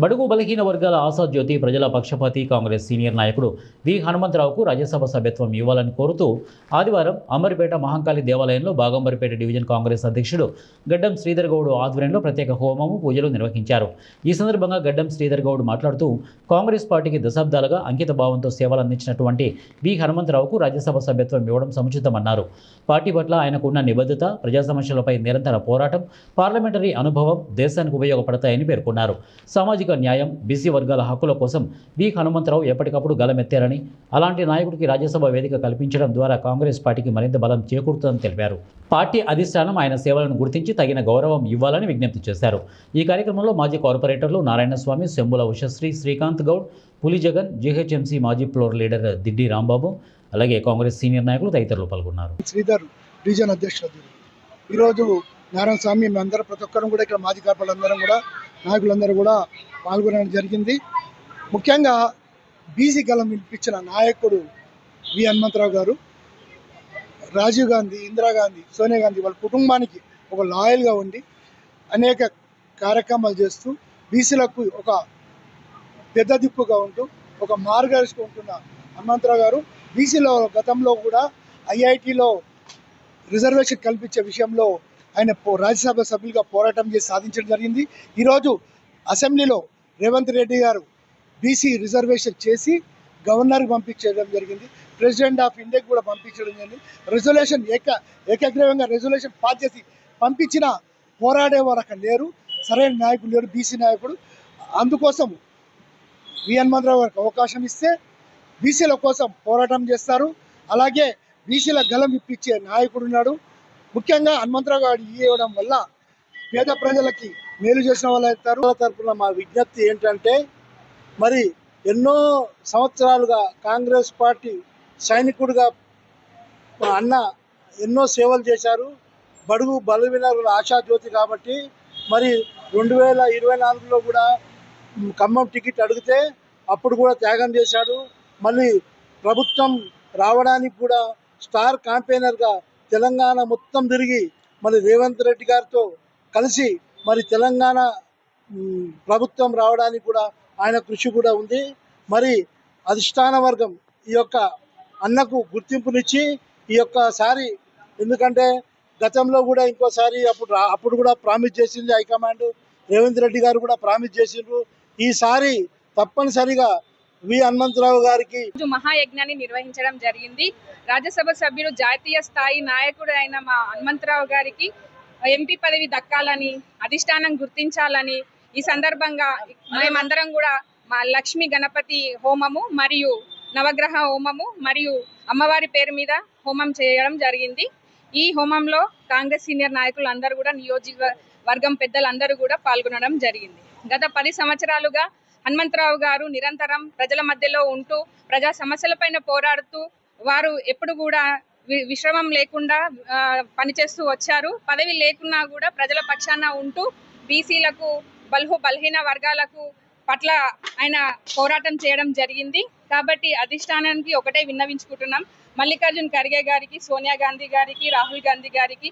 బడుగు బలహీన వర్గాల ఆశాజ్యోతి ప్రజల పక్షపాతి కాంగ్రెస్ సీనియర్ నాయకుడు వి హనుమంతరావుకు రాజ్యసభ సభ్యత్వం ఇవ్వాలని కోరుతూ ఆదివారం అమర్పేట మహంకాళి దేవాలయంలో బాగంబరిపేట డివిజన్ కాంగ్రెస్ అధ్యక్షుడు గడ్డం శ్రీధర్ గౌడ్ ఆధ్వర్యంలో ప్రత్యేక హోమము పూజలు నిర్వహించారు. ఈ సందర్భంగా గడ్డం శ్రీధర్ గౌడ్ మాట్లాడుతూ కాంగ్రెస్ పార్టీకి దశాబ్దాలుగా అంకిత భావంతో సేవలు అందించినటువంటి వి హనుమంతరావుకు రాజ్యసభ సభ్యత్వం ఇవ్వడం సముచితమన్నారు. పార్టీ పట్ల ఆయనకున్న నిబద్ధత, ప్రజా సమస్యలపై నిరంతర పోరాటం, పార్లమెంటరీ అనుభవం దేశానికి ఉపయోగపడతాయని పేర్కొన్నారు. సామాజిక న్యాయం, బీసీ వర్గాల హక్కుల కోసం వి హనుమంతరావు ఎప్పటికప్పుడు గలమెత్తారని, అలాంటి నాయకుడికి రాజ్యసభ వేదిక కల్పించడం ద్వారా కాంగ్రెస్ పార్టీకి మరింత బలం చేకూరుతుందని తెలిపారు. పార్టీ అధిష్టానం ఆయన సేవలను గుర్తించి తగిన గౌరవం ఇవ్వాలని విజ్ఞప్తి చేశారు. ఈ కార్యక్రమంలో మాజీ కార్పొరేటర్లు నారాయణస్వామి, శంబుల ఉషశ్రీ, శ్రీకాంత్ గౌడ్, పులి జగన్, జీహెచ్ఎంసీ మాజీ ఫ్లోర్ లీడర్ దిడ్డి రాంబాబు, అలాగే కాంగ్రెస్ సీనియర్ నాయకులు తదితరులు పాల్గొన్నారు. శ్రీధర్ డివిజన్ అధ్యక్షుడు ఈరోజు నారాయణ స్వామి మేమందరం ప్రతి ఒక్కరం కూడా ఇక్కడ మాజీ కార్పొరేటర్లందరం కూడా నాయకులందరూ కూడా పాల్గొనడం జరిగింది. ముఖ్యంగా బీసీ గలం వినిపించిన నాయకుడు వి హనుమంతరావు గారు రాజీవ్ గాంధీ, ఇందిరాగాంధీ, సోనియా గాంధీ వాళ్ళ కుటుంబానికి ఒక లాయల్గా ఉండి అనేక కార్యక్రమాలు చేస్తూ బీసీలకు ఒక పెద్ద దిక్కుగా ఉంటూ ఒక మార్గదర్శిగా ఉంటున్న హనుమంతరావు గారు బీసీలో గతంలో కూడా ఐఐటిలో రిజర్వేషన్ కల్పించే విషయంలో ఆయన రాజ్యసభ సభ్యులుగా పోరాటం చేసి సాధించడం జరిగింది. ఈరోజు అసెంబ్లీలో రేవంత్ రెడ్డి గారు బీసీ రిజర్వేషన్ చేసి గవర్నర్కి పంపించడం జరిగింది. ప్రెసిడెంట్ ఆఫ్ ఇండియాకి కూడా పంపించడం జరిగింది. రెజల్యూషన్ ఏకగ్రీవంగా రెజల్యూషన్ పాస్ చేసి పంపించిన పోరాడేవారు అక్కడ లేరు, సరైన నాయకుడు లేరు బీసీ నాయకుడు. అందుకోసం వి హనుమంతరావు గారికి అవకాశం ఇస్తే బీసీల కోసం పోరాటం చేస్తారు. అలాగే బీసీల గలం ఇప్పించే నాయకుడు ఉన్నాడు. ముఖ్యంగా హనుమంతరావు గారు ఇవ్వడం వల్ల పేద ప్రజలకి మేలు చేసిన వాళ్ళు అవుతారు. తరఫున మా విజ్ఞప్తి ఏంటంటే, మరి ఎన్నో సంవత్సరాలుగా కాంగ్రెస్ పార్టీ సైనికుడిగా అన్న ఎన్నో సేవలు చేశారు. బడుగు బలహీన ఆశాజ్యోతి కాబట్టి మరి 2024లో కూడా ఖమ్మం టికెట్ అడిగితే అప్పుడు కూడా త్యాగం చేశాడు. మళ్ళీ ప్రభుత్వం రావడానికి కూడా స్టార్ క్యాంపెయినర్గా తెలంగాణ మొత్తం తిరిగి మరి రేవంత్ రెడ్డి గారితో కలిసి మరి తెలంగాణ ప్రభుత్వం రావడానికి కూడా ఆయన కృషి కూడా ఉంది. మరి అధిష్టాన వర్గం ఈ యొక్క అన్నకు గుర్తింపునిచ్చి ఈ యొక్కసారి, ఎందుకంటే గతంలో కూడా ఇంకోసారి అప్పుడు కూడా ప్రామిస్ చేసింది హైకమాండ్, రేవంత్ రెడ్డి గారు కూడా ప్రామిస్ చేసిండ్రు. ఈసారి తప్పనిసరిగా వి హనుమంతరావు గారికి మహాయజ్ఞాన్ని నిర్వహించడం జరిగింది. రాజ్యసభ సభ్యుడు, జాతీయ స్థాయి నాయకుడు అయిన మా హనుమంతరావు గారికి ఎంపీ పదవి దక్కాలని అధిష్టానం గుర్తించాలని ఈ సందర్భంగా మేమందరం కూడా మా లక్ష్మీ గణపతి హోమము మరియు నవగ్రహ హోమము మరియు అమ్మవారి పేరు మీద హోమం చేయడం జరిగింది. ఈ హోమంలో కాంగ్రెస్ సీనియర్ నాయకులు అందరూ కూడా, నియోజకవర్గం పెద్దలందరూ కూడా పాల్గొనడం జరిగింది. గత 10 సంవత్సరాలుగా హనుమంతరావు గారు నిరంతరం ప్రజల మధ్యలో ఉంటూ ప్రజా సమస్యలపైన పోరాడుతూ వారు ఎప్పుడు కూడా విశ్రమం లేకుండా పనిచేస్తూ వచ్చారు. పదవి లేకున్నా కూడా ప్రజల పక్షాన ఉంటూ బీసీలకు, బలహీన వర్గాలకు పట్ల ఆయన పోరాటం చేయడం జరిగింది. కాబట్టి అధిష్టానానికి ఒకటే విన్నవించుకుంటున్నాం, మల్లికార్జున్ ఖర్గే గారికి, సోనియా గాంధీ గారికి, రాహుల్ గాంధీ గారికి